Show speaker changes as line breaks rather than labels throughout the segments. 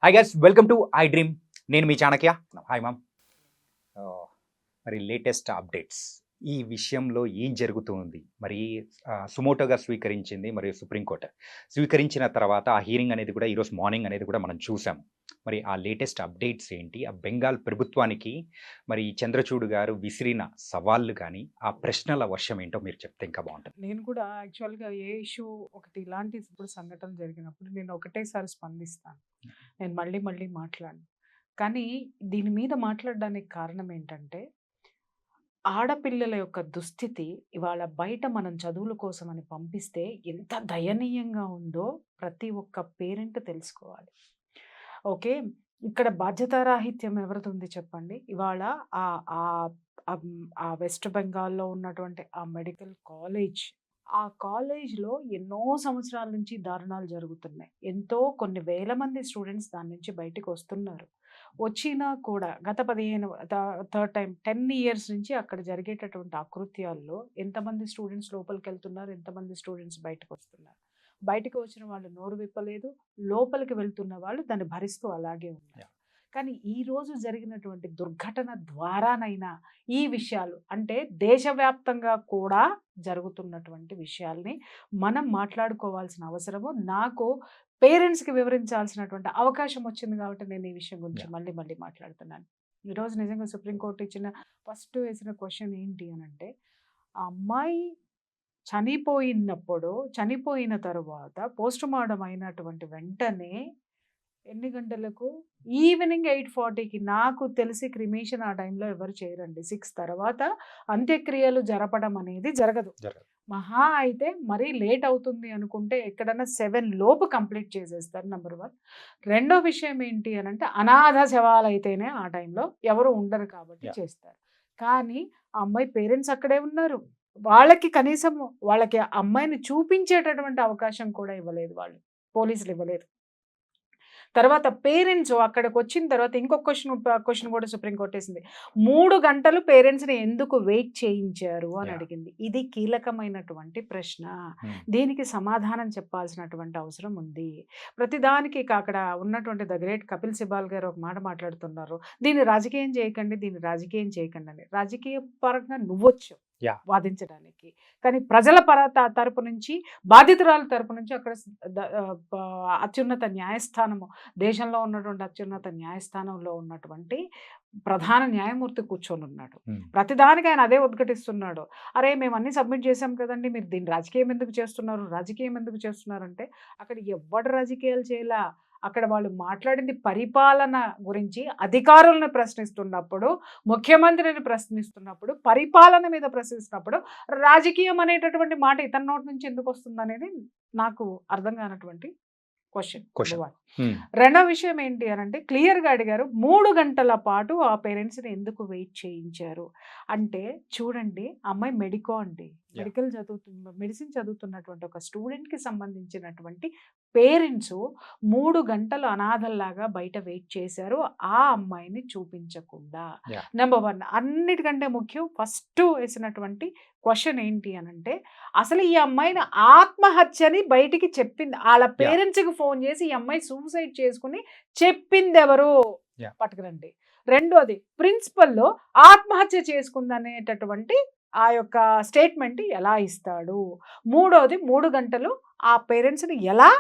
Hi guys, welcome to I dream. నేను మీ Chanakya. Hi ma'am. మరి లేటెస్ట్ అప్డేట్స్ ఈ విషయంలో ఏం జరుగుతుంది? మరి సుమోటోగా స్వీకరించింది మరియు సుప్రీంకోర్టు స్వీకరించిన తర్వాత ఆ హీరింగ్ అనేది కూడా ఈరోజు మార్నింగ్ అనేది కూడా మనం చూసాం. మరి ఆ లేటెస్ట్ అప్డేట్స్ ఏంటి? ఆ బెంగాల్ ప్రభుత్వానికి మరి చంద్రచూడ్ గారు విసిరిన సవాళ్ళు కానీ ఆ ప్రశ్నల వర్షం ఏంటో మీరు చెప్తే ఇంకా బాగుంటుంది.
నేను కూడా యాక్చువల్గా ఏ ఇష్యూ ఒకటి ఇలాంటి ఇప్పుడు సంఘటన జరిగినప్పుడు నేను ఒకటేసారి స్పందిస్తాను. నేను మళ్ళీ మళ్ళీ మాట్లాడను. కానీ దీని మీద మాట్లాడడానికి కారణం ఏంటంటే, ఆడపిల్లల యొక్క దుస్థితి ఇవాళ బయట మనం చదువుల కోసమని పంపిస్తే ఎంత దయనీయంగా ఉందో ప్రతి ఒక్క పేరెంట్ తెలుసుకోవాలి. ఓకే. ఇక్కడ బాధ్యతారాహిత్యం ఎవరిది ఉంది చెప్పండి? ఇవాళ ఆహ్, ఆహ్, ఆ వెస్ట్ బెంగాల్‌లో ఉన్నటువంటి ఆ మెడికల్ కాలేజ్, ఆ కాలేజ్‌లో ఎన్నో సంవత్సరాల నుంచి దారుణాలు జరుగుతున్నాయి. కొన్ని వేల మంది స్టూడెంట్స్ దాని నుంచి బయటికొస్తున్నారు. వచ్చినా కూడా గత 15 థర్డ్ టైమ్ 10 ఇయర్స్ నుంచి అక్కడ జరిగేటటువంటి అకృత్యాల్లో ఎంతమంది స్టూడెంట్స్ లోపలికెళ్తున్నారు? ఎంతమంది స్టూడెంట్స్ బయటకొస్తున్నారు? బయటికి వచ్చిన వాళ్ళు నోరు విప్పలేదు. లోపలికి వెళ్తున్న వాళ్ళు దాన్ని భరిస్తూ అలాగే ఉన్నారు. కానీ ఈరోజు జరిగినటువంటి దుర్ఘటన ద్వారానైనా ఈ విషయాలు అంటే దేశవ్యాప్తంగా కూడా జరుగుతున్నటువంటి విషయాల్ని మనం మాట్లాడుకోవాల్సిన అవసరము నాకు పేరెంట్స్‌కి వివరించాల్సినటువంటి అవకాశం వచ్చింది కాబట్టి నేను ఈ విషయం గురించి మళ్ళీ మళ్ళీ మాట్లాడుతున్నాను. ఈరోజు నిజంగా సుప్రీంకోర్టు ఇచ్చిన ఫస్ట్ వేసిన క్వశ్చన్ ఏంటి అనంటే, ఆ అమ్మాయి చనిపోయిన తరువాత పోస్ట్‌మార్టం అయినటువంటి వెంటనే ఎన్ని గంటలకు? ఈవినింగ్ 8:40కి. నాకు తెలిసి క్రిమేషన్ ఆ టైంలో ఎవరు చేయరండి. 6 తర్వాత అంత్యక్రియలు జరపడం అనేది జరగదు. మహా అయితే మరీ లేట్ అవుతుంది అనుకుంటే ఎక్కడన్నా 7 లోపు కంప్లీట్ చేసేస్తారు. నంబర్ 1. రెండో విషయం ఏంటి అనంటే, అనాథ శవాలైతేనే ఆ టైంలో ఎవరు ఉండరు కాబట్టి చేస్తారు. కానీ ఆ అమ్మాయి పేరెంట్స్ అక్కడే ఉన్నారు. వాళ్ళకి కనీసం వాళ్ళకి ఆ అమ్మాయిని చూపించేటటువంటి అవకాశం కూడా ఇవ్వలేదు వాళ్ళు. పోలీసులు ఇవ్వలేదు. తర్వాత పేరెంట్స్ అక్కడికొచ్చిన తర్వాత ఇంకొక క్వెషన్ కూడా సుప్రీంకోర్టు ఏసింది. 3 గంటలు పేరెంట్స్‌ని ఎందుకు వెయిట్ చేయించారు అని అడిగింది. ఇది కీలకమైనటువంటి ప్రశ్న. దీనికి సమాధానం చెప్పాల్సినటువంటి అవసరం ఉంది. ప్రతిదానికి అక్కడ ఉన్నటువంటి ద గ్రేట్ కపిల్ సిబాల్ గారు ఒక మాట మాట్లాడుతున్నారు. దీన్ని రాజకీయం చేయకండి అని. రాజకీయ పరంగా నువ్వొచ్చు వాదించడానికి. కానీ ప్రజల తరపు నుంచి, బాధితురాల తరపు నుంచి అక్కడ అత్యున్నత న్యాయస్థానము, దేశంలో ఉన్నటువంటి అత్యున్నత న్యాయస్థానంలో ఉన్నటువంటి ప్రధాన న్యాయమూర్తి కూర్చొని ఉన్నాడు. ప్రతిదానికి ఆయన అదే ఉద్ఘటిస్తున్నాడు. అరే మేము అన్ని సబ్మిట్ చేసాం కదండి, మీరు దీన్ని రాజకీయం ఎందుకు చేస్తున్నారు అంటే, అక్కడ ఎవ్వడు రాజకీయాలు చేయలా. అక్కడ వాళ్ళు మాట్లాడింది పరిపాలన గురించి, అధికారులను ప్రశ్నిస్తున్నప్పుడు, ముఖ్యమంత్రిని ప్రశ్నిస్తున్నప్పుడు, పరిపాలన మీద ప్రశ్నిస్తున్నప్పుడు రాజకీయం అనేటటువంటి మాట ఇతని నోటి నుంచి ఎందుకు వస్తుంది అనేది నాకు అర్థం కానటువంటి క్వశ్చన్. రెండో విషయం ఏంటి అనంటే, క్లియర్గా అడిగారు 3 గంటల పాటు ఆ పేరెంట్స్ని ఎందుకు వెయిట్ చేయించారు అంటే, చూడండి అమ్మాయి మెడిసిన్ చదువుతున్నటువంటి ఒక స్టూడెంట్కి సంబంధించినటువంటి పేరెంట్స్ 3 గంటలు అనాథల్లాగా బయట వెయిట్ చేశారు ఆ అమ్మాయిని చూపించకుండా. నెంబర్ 1. అన్నిటికంటే ముఖ్యం ఫస్ట్ వేసినటువంటి క్వశ్చన్ ఏంటి అనంటే, అసలు ఈ అమ్మాయిని ఆత్మహత్యని బయటికి చెప్పింది, వాళ్ళ పేరెంట్స్కి ఫోన్ చేసి ఈ అమ్మాయి సూసైడ్ చేసుకుని చెప్పింది ఎవరు పట్టుకురండి. రెండోది, ప్రిన్సిపల్లో ఆత్మహత్య చేసుకుందనేటటువంటి ఆ యొక్క స్టేట్మెంట్ ఎలా ఇస్తాడు? మూడోది, 3 గంటలు ఆ పేరెంట్స్ని ఎలా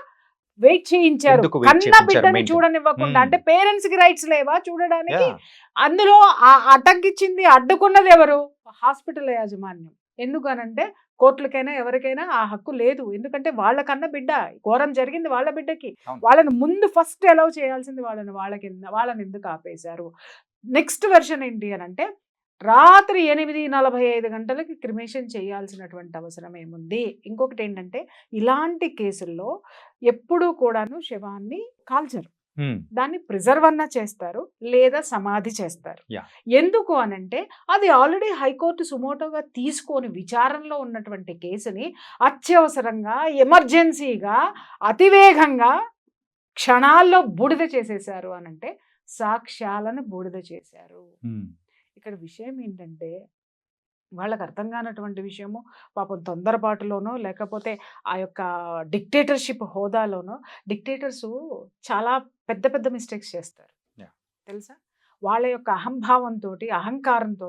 వెయిట్ చేయించారు కన్న బిడ్డని చూడనివ్వకుండా? అంటే పేరెంట్స్ కి రైట్స్ లేవా చూడడానికి? అందులో అడ్డంకిచ్చింది, అడ్డుకున్నది ఎవరు? హాస్పిటల్ యాజమాన్యం. ఎందుకనంటే కోర్టులకైనా ఎవరికైనా ఆ హక్కు లేదు. ఎందుకంటే వాళ్ళకన్నా బిడ్డ, ఘోరం జరిగింది వాళ్ళ బిడ్డకి. వాళ్ళని ముందు ఫస్ట్ అలౌ చేయాల్సింది వాళ్ళని ఎందుకు ఆపేశారు? నెక్స్ట్ వెర్షన్ ఏంటి అనంటే, రాత్రి 8:45 గంటలకి క్రిమేషన్ చేయాల్సినటువంటి అవసరం ఏముంది? ఇంకొకటి ఏంటంటే, ఇలాంటి కేసుల్లో ఎప్పుడూ కూడాను శవాన్ని కాల్చరు. దాన్ని ప్రిజర్వ్ అన్నా చేస్తారు, లేదా సమాధి చేస్తారు. ఎందుకు అనంటే, అది ఆల్రెడీ హైకోర్టు సుమోటోగా తీసుకొని విచారణలో ఉన్నటువంటి కేసుని అత్యవసరంగా, ఎమర్జెన్సీగా, అతివేగంగా క్షణాల్లో బూడిద చేసేశారు అనంటే, సాక్ష్యాలను బూడిద చేశారు. ఇక్కడ విషయం ఏంటంటే, వాళ్ళకి అర్థం కానటువంటి విషయము పాపం తొందరపాటులోనో లేకపోతే ఆ యొక్క డిక్టేటర్షిప్ హోదాలోనో డిక్టేటర్స్ చాలా పెద్ద పెద్ద మిస్టేక్స్ చేస్తారు
Yeah.
తెలుసా వాళ్ళ యొక్క అహంభావంతో అహంకారంతో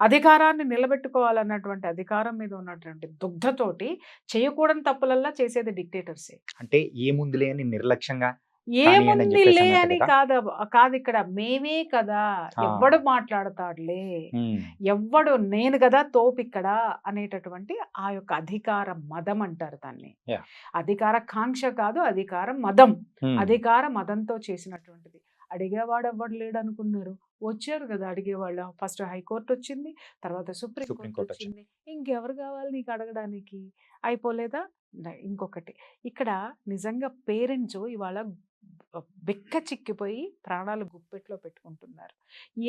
అధికారాన్ని నిలబెట్టుకోవాలన్నటువంటి అధికారం మీద ఉన్నటువంటి దుగ్ధతోటి చేయకూడని తప్పులల్లా చేసేది డిక్టేటర్సే
అంటే ఏముందిలే అని నిర్లక్ష్యంగా కానివ్వండి అని
ఏముంది
చెప్పేసి
లే
అన్నట్టు
అని
కదా.
కాదు ఇక్కడ మేమే కదా
ఆ.
ఎవ్వడు మాట్లాడతాడులే
ఉమ్,
ఎవ్వడు నేను కదా తోపు ఇక్కడ అనేటటువంటి ఆ యొక్క అధికార మదం అంటారు దాన్ని
Yeah.
అధికార కాంక్ష కాదు అధికార మదం
ఉమ్,
అధికార మదంతో చేసినటువంటిది అడిగేవాడు ఎవ్వడు లేడు అనుకున్నారు వచ్చారు కదా అడిగేవాళ్ళు ఫస్ట్ హైకోర్టు వచ్చింది తర్వాత సుప్రీం
సుప్రీం
కోర్టు
కోర్టు
వచ్చింది ఇంకెవరు కావాలి నీకు అడగడానికి అయిపోలేదా ఇంకొకటి ఇక్కడ నిజంగా పేరెంట్స్ ఇవాళ బెక్క చిక్కిపోయి ప్రాణాలు గుప్పెట్లో పెట్టుకుంటున్నారు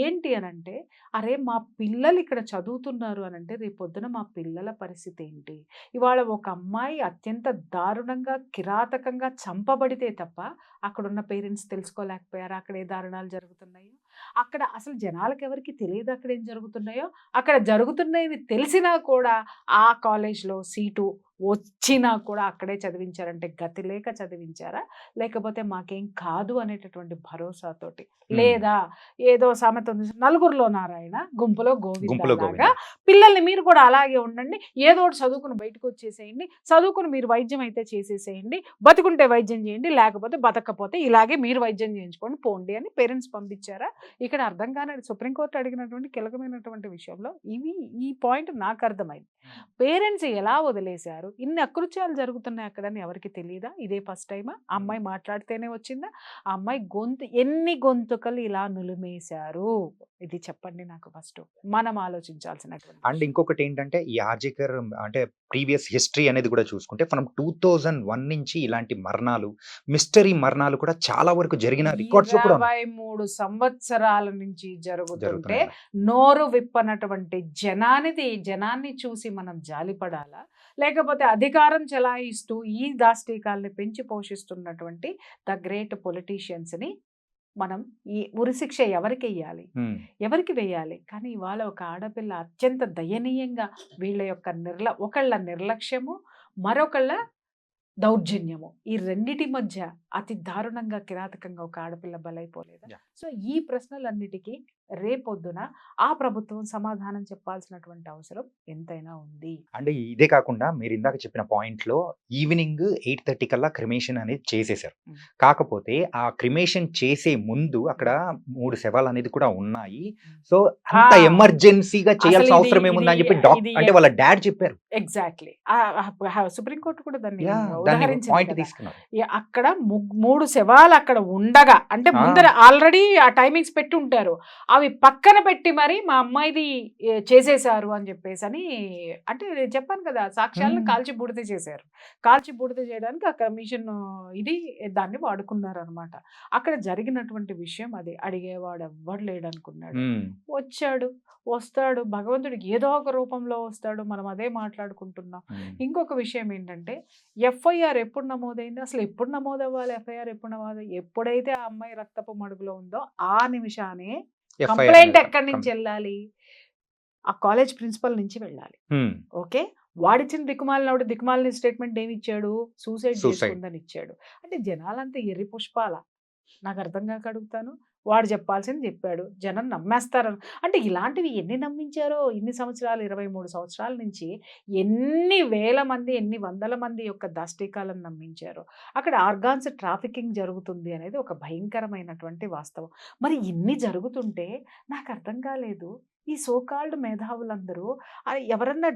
ఏంటి అనంటే అరే మా పిల్లలు ఇక్కడ చదువుతున్నారు అనంటే రేపొద్దున మా పిల్లల పరిస్థితి ఏంటి ఇవాళ ఒక అమ్మాయి అత్యంత దారుణంగా కిరాతకంగా చంపబడితే తప్ప అక్కడున్న పేరెంట్స్ తెలుసుకోలేకపోయారు అక్కడ ఏ దారుణాలు జరుగుతున్నాయో అక్కడ అసలు జనాలకు ఎవరికి తెలియదు అక్కడ ఏం జరుగుతున్నాయో అక్కడ జరుగుతున్నాయని తెలిసినా కూడా ఆ కాలేజ్లో సీటు వచ్చినా కూడా అక్కడే చదివించారంటే గతి లేక చదివించారా లేకపోతే మాకేం కాదు అనేటటువంటి భరోసాతోటి లేదా ఏదో సామెత ఉంది నలుగురిలో నారాయణ గుంపులో
గుంపులో
గోవింద
గోవింద.
పిల్లల్ని మీరు కూడా అలాగే ఉండండి ఏదో ఒకటి చదువుకుని బయటకు వచ్చేసేయండి చదువుకుని మీరు వైద్యం అయితే చేసేసేయండి బతుకుంటే వైద్యం చేయండి లేకపోతే బతకపోతే ఇలాగే మీరు వైద్యం చేయించుకోండి పోండి అని పేరెంట్స్ పంపించారా ఇక్కడ అర్థం కాని సుప్రీంకోర్టు అడిగినటువంటి కీలకమైనటువంటి విషయంలో ఈ పాయింట్ నాకు అర్థమైంది పేరెంట్స్ ఎలా వదిలేశారు ఇన్ని అకృత్యాలు జరుగుతున్నాయి అక్కడని ఎవరికి తెలియదా ఇదే ఫస్ట్ టైమా ఆ అమ్మాయి మాట్లాడితేనే వచ్చిందా ఆ అమ్మాయి ఎన్ని గొంతుకలు ఇలా నులిమేశారు ఇది చెప్పండి నాకు ఫస్ట్ మనం ఆలోచించాల్సినటువంటి
అండ్ ఇంకొకటి ఏంటంటే ఈ ఆర్జేకర్ అంటే ప్రీవియస్ హిస్టరీ అనేది కూడా చూసుకుంటే మనం 2001 నుంచి ఇలాంటి మరణాలు మిస్టరీ మరణాలు కూడా చాలా వరకు జరిగిన రికార్డ్స్ కూడా ఉన్నాయి.
23 సంవత్సరాల నుంచి జరుగుతుంటే
జరుగుతున్నాయి.
నోరు విప్పనటువంటి జనాన్ని చూసి మనం జాలిపడాలా లేకపోతే అధికారం చెలాయిస్తూ ఈ దాష్టీకాల్ని పెంచి పోషిస్తున్నటువంటి ద గ్రేట్ పొలిటీషియన్స్ని మనం ఈ ఉరిశిక్ష ఎవరికి వేయాలి
ఉమ్,
ఎవరికి వేయాలి కానీ ఇవాళ ఒక ఆడపిల్ల అత్యంత దయనీయంగా వీళ్ళ యొక్క ఒకళ్ళ నిర్లక్ష్యము మరొకళ్ళ దౌర్జన్యము ఈ రెండిటి మధ్య అతి దారుణంగా కిరాతకంగా ఒక ఆడపిల్ల బలైపోలేదా
Yeah.
సో ఈ ప్రశ్నలన్నిటికీ రేపొద్దున ఆ ప్రభుత్వం సమాధానం చెప్పాల్సినటువంటి అవసరం ఎంతైనా ఉంది
అంటే ఇదే కాకుండా మీరు ఇందాక చెప్పిన పాయింట్ లో ఈవినింగ్ 8:30 కల్లా క్రిమేషన్ అనేది చేసేసారు.
Mm.
కాకపోతే ఆ క్రిమేషన్ చేసే ముందు అక్కడ 3 శవాలు అనేది కూడా ఉన్నాయి. సో అంత
Ah.
ఎమర్జెన్సీగా చేయాల్సిన
అసలు
అవసరం ఏముంది అని చెప్పి
ఇది
అంటే వాళ్ళ డాడ్ చెప్పారు.
ఎగ్జాక్ట్లీ సుప్రీంకోర్టు కూడా దాన్ని
దాన్ని
ఉదహరించింది
పాయింట్
కదా.
తీసుకున్నారు.
అక్కడ 3 శవాలు అక్కడ ఉండగా అంటే
ఆ.
ముందర ఆల్రెడీ ఆ టైమింగ్స్ పెట్టి ఉంటారు అవి పక్కన పెట్టి మరి మా అమ్మాయిది చేసేశారు అని చెప్పేసి అని అంటే నేను చెప్పాను కదా సాక్ష్యాలను కాల్చి బూడిద చేశారు కాల్చి బూడిద చేయడానికి ఆ కమిషన్ ఇది దాన్ని వాడుకున్నారు అనమాట అక్కడ జరిగినటువంటి విషయం అది అడిగేవాడు ఎవ్వడు లేడు అనుకున్నాడు
ఉమ్,
వస్తాడు భగవంతుడికి ఏదో ఒక రూపంలో వస్తాడు మనం అదే మాట్లాడుకుంటున్నాం
ఉమ్,
ఇంకొక విషయం ఏంటంటే ఎఫ్ఐఆర్ ఎప్పుడు నమోదైంది అసలు ఎప్పుడు నమోదవ్వాలి ఎఫ్ఐఆర్ ఎప్పుడు నమోదు ఎప్పుడైతే ఆ అమ్మాయి రక్తపు మడుగులో ఉందో ఆ నిమిషానే
FIR
కంప్లైంట్
అనేది
ఎక్కడి నుంచి వెళ్ళాలి ఆ కాలేజ్ ప్రిన్సిపల్ నుంచి వెళ్ళాలి
ఉమ్,
ఓకే వాడిచ్చిన దిక్కుమాలిన స్టేట్మెంట్ ఏమి ఇచ్చాడు సూసైడ్
Suicide.
చేసుకుందని ఇచ్చాడు అంటే జనాలంతా ఎర్రి పుష్పాల నాకు అర్థం కాక అడుగుతాను వాడు చెప్పాల్సింది చెప్పాడు జనం నమ్మేస్తారని అంటే ఇలాంటివి ఎన్ని నమ్మించారో ఇన్ని సంవత్సరాలు 23 సంవత్సరాల నుంచి ఎన్ని వేల మంది ఎన్ని వందల మంది యొక్క దాష్టీకాలను నమ్మించారో అక్కడ ఆర్గాన్స్ ట్రాఫికింగ్ జరుగుతుంది అనేది ఒక భయంకరమైనటువంటి వాస్తవం మరి ఇన్ని జరుగుతుంటే నాకు అర్థం కాలేదు ఈ సోకాల్డ్ మేధావులందరూ ఎవరన్నా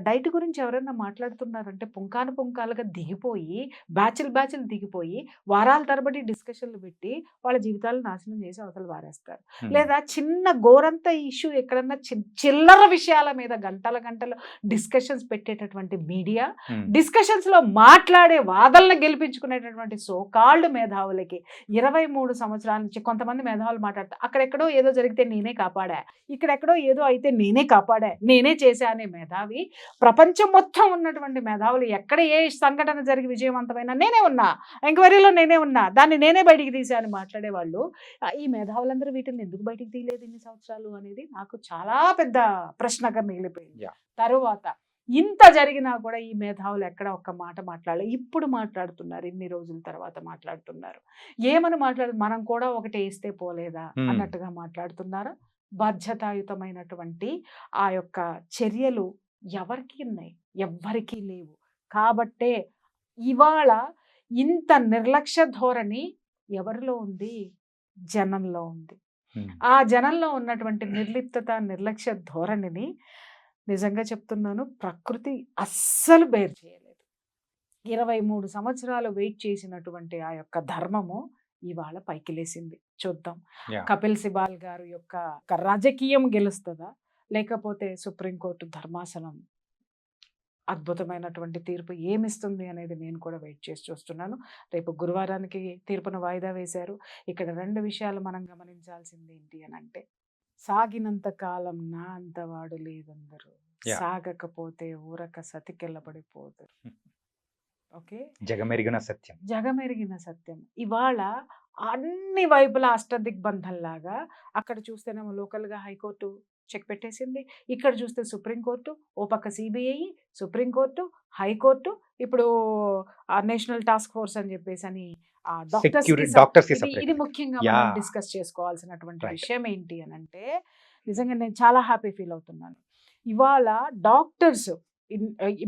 డైట్ గురించి ఎవరన్నా మాట్లాడుతున్నారంటే పుంకాలుగా దిగిపోయి బ్యాచ్లు దిగిపోయి వారాల తరబడి డిస్కషన్లు పెట్టి వాళ్ళ జీవితాలను నాశనం చేసి అవతల వారేస్తారు లేదా చిన్న గోరంత ఇష్యూ ఎక్కడన్నా చిల్లర విషయాల మీద గంటలు డిస్కషన్స్ పెట్టేటటువంటి మీడియా డిస్కషన్స్ లో మాట్లాడే వాదనలు గెలిపించుకునేటటువంటి సోకాల్డ్ మేధావులకి 23 సంవత్సరాల నుంచి కొంతమంది మేధావులు మాట్లాడతారు అక్కడెక్కడో ఏదో జరిగితే నేనే కాపాడా ఇక్కడ ఎక్కడెక్కడో ఏదో అయితే నేనే కాపాడా, నేనే చేశా అనే మేధావి, ప్రపంచం మొత్తం ఉన్నటువంటి మేధావులు ఎక్కడ ఏ సంఘటన జరిగి విజయవంతమైనా నేనే ఉన్నా, ఎంక్వైరీలో నేనే ఉన్నా, దాన్ని నేనే బయటికి తీసా అని మాట్లాడేవాళ్ళు. ఈ మేధావులందరూ వీటిని ఎందుకు బయటికి తీయలేదు ఇన్ని సంవత్సరాలు అనేది నాకు చాలా పెద్ద ప్రశ్నగా మిగిలిపోయింది.
Yeah.
తరువాత ఇంత జరిగినా కూడా ఈ మేధావులు ఎక్కడ ఒక్క మాట మాట్లాడలే. ఇప్పుడు మాట్లాడుతున్నారు, ఇన్ని రోజుల తర్వాత మాట్లాడుతున్నారు. ఏమని మనం కూడా ఒకటి వేస్తే పోలేదా అన్నట్టుగా మాట్లాడుతున్నారు. బాధ్యతాయుతమైనటువంటి ఆ యొక్క చర్యలు ఎవరికి ఉన్నాయి? ఎవ్వరికీ లేవు. కాబట్టే ఇవాళ ఇంత నిర్లక్ష్య ధోరణి ఎవరిలో ఉంది? జనంలో ఉంది. ఆ జనంలో ఉన్నటువంటి నిర్లిప్తత, నిర్లక్ష్య ధోరణిని నిజంగా చెప్తున్నాను, ప్రకృతి అస్సలు బేర్ చేయలేదు. 23 సంవత్సరాలు వెయిట్ చేసినటువంటి ఆ యొక్క ధర్మము ఇవాళ పైకి లేసింది. చూద్దాం కపిల్ సిబాల్ గారు యొక్క రాజకీయం గెలుస్తుందా, లేకపోతే సుప్రీంకోర్టు ధర్మాసనం అద్భుతమైనటువంటి తీర్పు ఏమిస్తుంది అనేది నేను కూడా వెయిట్ చేసి చూస్తున్నాను. రేపు గురువారానికి తీర్పును వాయిదా వేశారు. ఇక్కడ 2 విషయాలు మనం గమనించాల్సింది ఏంటి అని అంటే, సాగినంత కాలం నా అంతవాడు లేదందరూ, సాగకపోతే ఊరక సతికెళ్ళబడిపోతారు. ఓకే,
జగమెరిగిన సత్యం.
జగమెరిగిన సత్యం. ఇవాళ అన్ని వైపులా అష్టదిగ్బంధంలాగా, అక్కడ చూస్తేనేమో లోకల్గా హైకోర్టు చెక్ పెట్టేసింది, ఇక్కడ చూస్తే సుప్రీంకోర్టు, ఓ పక్క సిబిఐ, సుప్రీంకోర్టు, హైకోర్టు, ఇప్పుడు నేషనల్ టాస్క్ ఫోర్స్ అని చెప్పేసి అని ఇది ముఖ్యంగా మనం డిస్కస్ చేసుకోవాల్సినటువంటి విషయం ఏంటి అని అంటే, నిజంగా నేను చాలా హ్యాపీ ఫీల్ అవుతున్నాను. ఇవాళ డాక్టర్స్,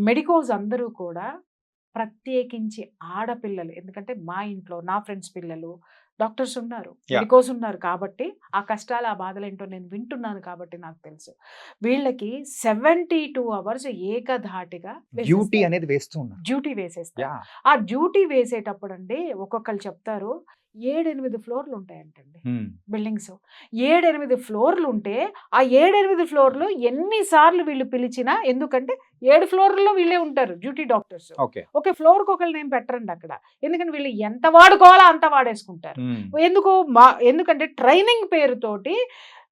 మెడికోస్ అందరూ కూడా, ప్రత్యేకించి ఆడపిల్లలు, ఎందుకంటే మా ఇంట్లో నా ఫ్రెండ్స్ పిల్లలు డాక్టర్స్ ఉన్నారు, మెడికోస్ ఉన్నారు, కాబట్టి ఆ కష్టాలు ఆ బాధలు ఏంటో నేను వింటున్నాను కాబట్టి నాకు తెలుసు. వీళ్ళకి 72 hours ఏకధాటిగా
డ్యూటీ అనేది
డ్యూటీ వేసేస్తారు. ఆ డ్యూటీ వేసేటప్పుడు అండి ఒక్కొక్కరు చెప్తారు 7-8 ఫ్లోర్లు ఉంటాయంటండి బిల్డింగ్స్. 7-8 ఫ్లోర్లు ఉంటే ఆ 7-8 ఫ్లోర్లు ఎన్నిసార్లు వీళ్ళు పిలిచినా, ఎందుకంటే 7 ఫ్లోర్లలో వీళ్ళే ఉంటారు డ్యూటీ డాక్టర్స్. ఓకే, ఫ్లోర్కి ఒకళ్ళు నేను పెట్టరండి అక్కడ, ఎందుకంటే వీళ్ళు ఎంత వాడుకోవాలో అంత వాడేసుకుంటారు. ఎందుకంటే ట్రైనింగ్ పేరుతోటి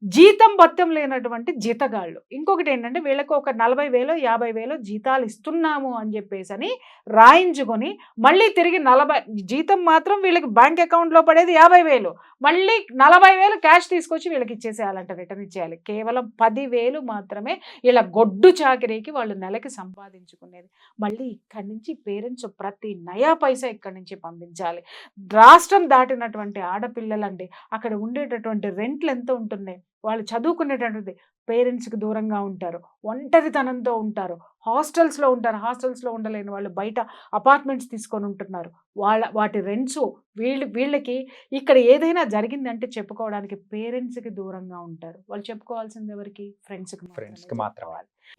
జీతం భత్యం లేనటువంటి జీతగాళ్ళు. ఇంకొకటి ఏంటంటే, వీళ్ళకి ఒక 40,000 50,000 జీతాలు ఇస్తున్నాము అని చెప్పేసి అని రాయించుకొని మళ్ళీ తిరిగి 40 జీతం మాత్రం వీళ్ళకి బ్యాంక్ అకౌంట్లో పడేది 50,000, మళ్ళీ 40,000 క్యాష్ తీసుకొచ్చి వీళ్ళకి ఇచ్చేసేయాలంట, రిటర్న్ ఇచ్చేయాలి. కేవలం 10,000 మాత్రమే ఇలా గొడ్డు చాకరీకి వాళ్ళు నెలకి సంపాదించుకునేది. మళ్ళీ ఇక్కడి నుంచి పేరెంట్స్ ప్రతి నయా పైసా ఇక్కడి నుంచి పంపించాలి. రాష్ట్రం దాటినటువంటి ఆడపిల్లలండి, అక్కడ ఉండేటటువంటి రెంట్లు ఎంత ఉంటున్నాయి, వాళ్ళు చదువుకునేటటువంటి పేరెంట్స్కి దూరంగా ఉంటారు, ఒంటరితనంతో ఉంటారు, హాస్టల్స్లో ఉంటారు, హాస్టల్స్లో ఉండలేని వాళ్ళు బయట అపార్ట్మెంట్స్ తీసుకొని ఉంటున్నారు. వాటి రెంట్స్ వీళ్ళకి ఇక్కడ ఏదైనా జరిగిందంటే చెప్పుకోవడానికి పేరెంట్స్కి దూరంగా ఉంటారు. వాళ్ళు చెప్పుకోవాల్సింది ఎవరికి? ఫ్రెండ్స్కి మాత్రం.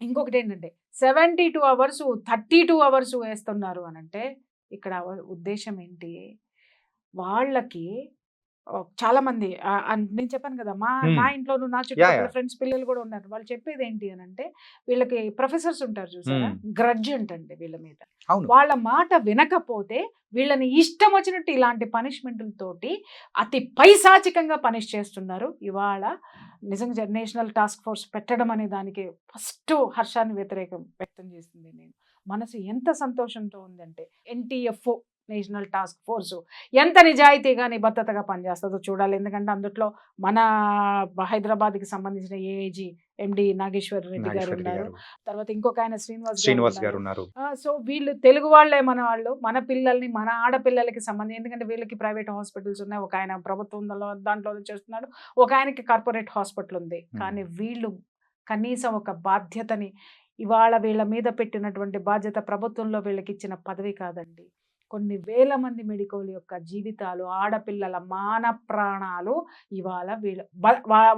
ఇంకొకటి ఏంటంటే 72 hours 32 hours వేస్తున్నారు అని అంటే, ఇక్కడ ఉద్దేశం ఏంటి? వాళ్ళకి చాలా మంది నేను చెప్పాను కదా, నా ఇంట్లోనూ నా చుట్టుపక్కల ఫ్రెండ్స్ పిల్లలు కూడా ఉన్నారు. వాళ్ళు చెప్పేది ఏంటి అని అంటే, వీళ్ళకి ప్రొఫెసర్స్ ఉంటారు చూసారా, గ్రడ్జ్ అంటండి వీళ్ళ మీద. వాళ్ళ మాట వినకపోతే వీళ్ళని ఇష్టం వచ్చినట్టు ఇలాంటి పనిష్మెంట్లతోటి అతి పైశాచికంగా పనిష్ చేస్తున్నారు. ఇవాళ నిజంగా నేషనల్ టాస్క్ ఫోర్స్ పెట్టడం అనే దానికి ఫస్ట్ హర్షాన్ని వ్యక్తం చేస్తుంది. నేను మనసు ఎంత సంతోషంతో ఉందంటే, NTF నేషనల్ టాస్క్ ఫోర్స్ ఎంత నిజాయితీగా నిబద్ధతగా పనిచేస్తుందో చూడాలి. ఎందుకంటే అందులో మన హైదరాబాద్కి సంబంధించిన ఏఐజీ MD నాగేశ్వర్ రెడ్డి గారు ఉన్నారు, తర్వాత ఇంకొక ఆయన శ్రీనివాస్ గారు ఉన్నారు. సో వీళ్ళు తెలుగు వాళ్ళే, మన పిల్లల్ని, మన ఆడపిల్లలకి సంబంధించి, ఎందుకంటే వీళ్ళకి ప్రైవేట్ హాస్పిటల్స్ ఉన్నాయి, ఒక ఆయన ప్రభుత్వం దాంట్లో చేస్తున్నాడు, ఒక ఆయనకి కార్పొరేట్ హాస్పిటల్ ఉంది. కానీ వీళ్ళు కనీసం ఒక బాధ్యతని, ఇవాళ వీళ్ళ మీద పెట్టినటువంటి బాధ్యత ప్రభుత్వంలో వీళ్ళకి ఇచ్చిన పదవి కాదండి, కొన్ని వేల మంది మెడికోల యొక్క జీవితాలు, ఆడపిల్లల మాన ప్రాణాలు ఇవాళ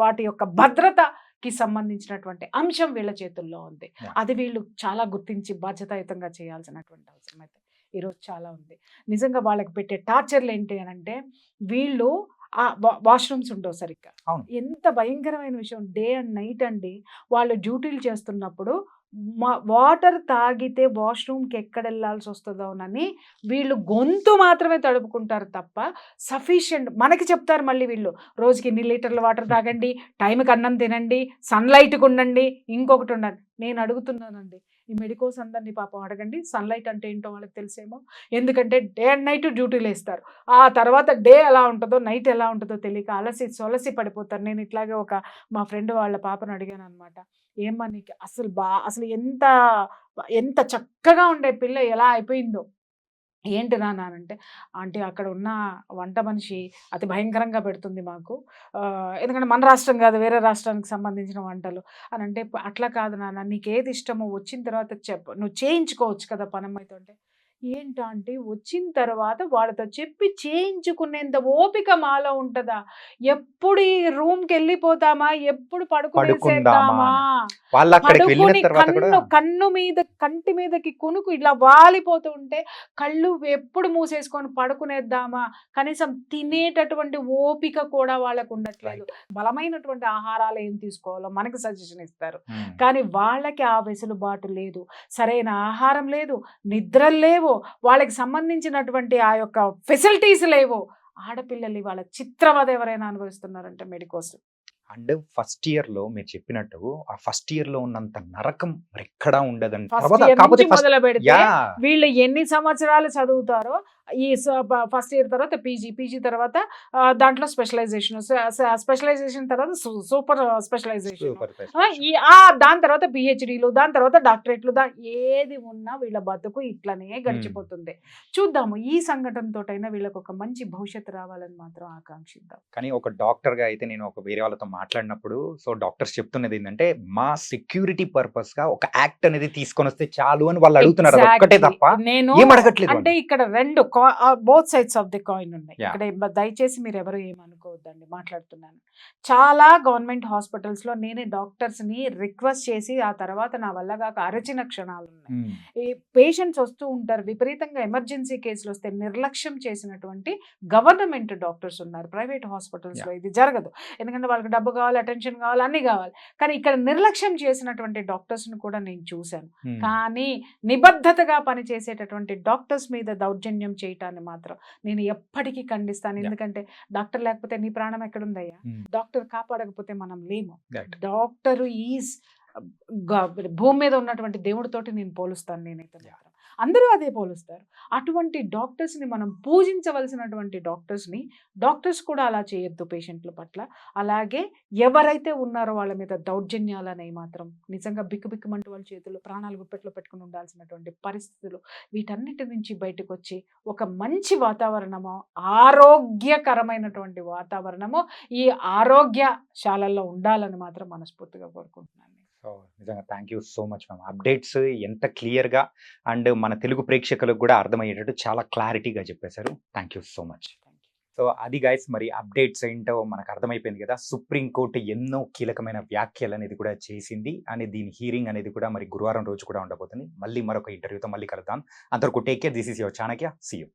వాటి యొక్క భద్రతకి సంబంధించినటువంటి అంశం వీళ్ళ చేతుల్లో ఉంది. అది వీళ్ళు చాలా గుర్తించి బాధ్యతాయుతంగా చేయాల్సినటువంటి అవసరం అయితే ఈరోజు చాలా ఉంది. నిజంగా వాళ్ళకి పెట్టే టార్చర్లు ఏంటి అని అంటే, వీళ్ళు వాష్రూమ్స్ ఉండవు సరిగ్గా. ఎంత భయంకరమైన విషయం, డే అండ్ నైట్ అండి వాళ్ళు డ్యూటీలు చేస్తున్నప్పుడు వాటర్ తాగితే వాష్రూమ్కి ఎక్కడ వెళ్ళాల్సి వస్తుందోనని వీళ్ళు గొంతు మాత్రమే తడుపుకుంటారు తప్ప సఫిషియంట్ మనకి చెప్తారు మళ్ళీ వీళ్ళు రోజుకి 2 లీటర్ల వాటర్ తాగండి, టైంకి అన్నం తినండి, సన్లైట్కి ఉండండి, ఇంకొకటి ఉండండి. నేను అడుగుతున్నానండి, ఈ మెడికోస్ అందరినీ పాపం అడగండి, సన్లైట్ అంటే ఏంటో వాళ్ళకి తెలిసేమో. ఎందుకంటే డే అండ్ నైట్ డ్యూటీలు వేస్తారు, ఆ తర్వాత డే ఎలా ఉంటుందో నైట్ ఎలా ఉంటుందో తెలియక అలసి సొలసి పడిపోతారు. నేను ఇట్లాగే మా ఫ్రెండ్ వాళ్ళ పాపను అడిగాను అనమాట, ఏమ్మా నీకు అసలు ఎంత ఎంత చక్కగా ఉండే పిల్ల ఎలా అయిపోయిందో ఏంటి నాన్న అంటే, ఆంటీ అక్కడ ఉన్న వంట మనిషి అతి భయంకరంగా పెడుతుంది మాకు. ఎందుకంటే మన రాష్ట్రం కాదు, వేరే రాష్ట్రానికి సంబంధించిన వంటలు అని అంటే, అట్లా కాదు నాన్న, నీకేది ఇష్టమో వచ్చిన తర్వాత చెప్పు, నువ్వు చేయించుకోవచ్చు కదా పనమ్మాయితో అంటే, ఏంటి ఆంటీ వచ్చిన తర్వాత వాళ్ళతో చెప్పి చేయించుకునేంత ఓపిక మాలో ఉంటుందా? ఎప్పుడు ఈ రూమ్కి వెళ్ళిపోతామా, ఎప్పుడు పడుకునేసేద్దామా,
వాళ్ళు అక్కడికి వెళ్ళిన
పడుకుని
తర్వాత కూడా
కన్ను మీద కంటి మీదకి కునుకు ఇలా వాలిపోతూ ఉంటే కళ్ళు ఎప్పుడు మూసేసుకొని పడుకునేద్దామా, కనీసం తినేటటువంటి ఓపిక కూడా వాళ్ళకు ఉండట్లేదు. బలమైనటువంటి ఆహారాలు ఏం తీసుకోవాలో మనకి సజెషన్ ఇస్తారు, కానీ వాళ్ళకి ఆ వెసులుబాటు లేదు, సరైన ఆహారం లేదు, నిద్రలు లేవు, వాళ్ళకి సంబంధించినటువంటి ఆ యొక్క ఫెసిలిటీస్ లేవు. ఆడపిల్లలు వాళ్ళ చిత్రవద ఎవరైనా అనుభవిస్తున్నారంటే మెడికోస్.
అండ్ ఫస్ట్ ఇయర్ లో మీరు చెప్పినట్టు ఆ ఫస్ట్ ఇయర్ లో ఉన్నంత నరకం మరి ఎక్కడా ఉండదండి.
ఫస్ట్ ఇయర్ నుంచి మొదలు పెడితే వీళ్ళు ఎన్ని సంవత్సరాలు చదువుతారో, ఈ ఫస్ట్ ఇయర్ తర్వాత పీజీ తర్వాత దాంట్లో స్పెషలైజేషన్ తర్వాత సూపర్ స్పెషలైజేషన్, దాని తర్వాత పిహెచ్డీలు, దాని తర్వాత డాక్టరేట్లు, ఏది ఉన్నా వీళ్ళ బతుకు ఇట్లనే గడిచిపోతుంది. చూద్దాము ఈ సంఘటనతోటైనా వీళ్ళకి ఒక మంచి భవిష్యత్తు రావాలని మాత్రం ఆకాంక్షిద్దాం.
కానీ ఒక డాక్టర్ గా అయితే నేను ఒక వేరే వాళ్ళతో మాట్లాడినప్పుడు డాక్టర్స్ చెప్తున్నది ఏంటంటే, మా సెక్యూరిటీ పర్పస్ గా ఒక యాక్ట్ అనేది తీసుకొని వస్తే చాలు అని వాళ్ళు అడుగుతున్నారు. ఒక్కటే తప్ప
నేను
ఏం అడగట్లేదు.
అంటే ఇక్కడ రెండు both sides of the coin ఉన్నాయి. ఇక్కడ దయచేసి మీరు ఎవరు ఏమనుకోవద్దండి, మాట్లాడుతున్నాను. చాలా గవర్నమెంట్ హాస్పిటల్స్ లో నేనే డాక్టర్స్ ని రిక్వెస్ట్ చేసి ఆ తర్వాత నా వల్ల కాక అరచిన క్షణాలు ఉన్నాయి. ఈ పేషెంట్స్ వస్తూ ఉంటారు, విపరీతంగా ఎమర్జెన్సీ కేసులు వస్తే నిర్లక్ష్యం చేసినటువంటి గవర్నమెంట్ డాక్టర్స్ ఉన్నారు. ప్రైవేట్ హాస్పిటల్స్ లో ఇది జరగదు, ఎందుకంటే వాళ్ళకి డబ్బు కావాలి, అటెన్షన్ కావాలి, అన్ని కావాలి. కానీ ఇక్కడ నిర్లక్ష్యం చేసినటువంటి డాక్టర్స్ ని కూడా నేను చూశాను. కానీ నిబద్ధతగా పనిచేసేటటువంటి డాక్టర్స్ మీద దౌర్జన్యం చేయటాన్ని మాత్రం నేను ఎప్పటికీ ఖండిస్తాను. ఎందుకంటే డాక్టర్ లేకపోతే నీ ప్రాణం ఎక్కడుందయ్యా, డాక్టర్ కాపాడకపోతే మనం లేము. డాక్టర్ ఈజ్ భూమి మీద ఉన్నటువంటి దేవుడితోటి నేను పోలుస్తాను. నేనైతే మాత్రం అందరూ అదే పోలుస్తారు. అటువంటి డాక్టర్స్ని మనం పూజించవలసినటువంటి డాక్టర్స్ కూడా అలా చేయొద్దు పేషెంట్ల పట్ల. అలాగే ఎవరైతే ఉన్నారో వాళ్ళ మీద దౌర్జన్యాలనే మాత్రం నిజంగా బిక్కుబిక్కుమంటూ వాళ్ళ చేతుల్లో ప్రాణాలు గుప్పెట్లో పెట్టుకుని ఉండాల్సినటువంటి పరిస్థితులు, వీటన్నిటి నుంచి బయటకు వచ్చి ఒక మంచి వాతావరణము, ఆరోగ్యకరమైనటువంటి వాతావరణము ఈ ఆరోగ్యశాలల్లో ఉండాలని మాత్రం మనస్ఫూర్తిగా కోరుకుంటున్నాను.
నిజంగా thank you so much ma'am. Updates ఎంత క్లియర్గా అండ్ మన తెలుగు ప్రేక్షకులకు కూడా అర్థమయ్యేటట్టు చాలా క్లారిటీగా చెప్పేశారు. Thank you so much. So అది గైస్, మరి అప్డేట్స్ ఏంటో మనకు అర్థమైపోయింది కదా. సుప్రీంకోర్టు ఎన్నో కీలకమైన వ్యాఖ్యలు అనేది కూడా చేసింది, అని దీని హీరింగ్ అనేది కూడా మరి గురువారం రోజు కూడా ఉండబోతుంది. మళ్ళీ మరొక ఇంటర్వ్యూతో మళ్ళీ కలుద్దాం. అంతవరకు take care. This is your Chanakya. See you.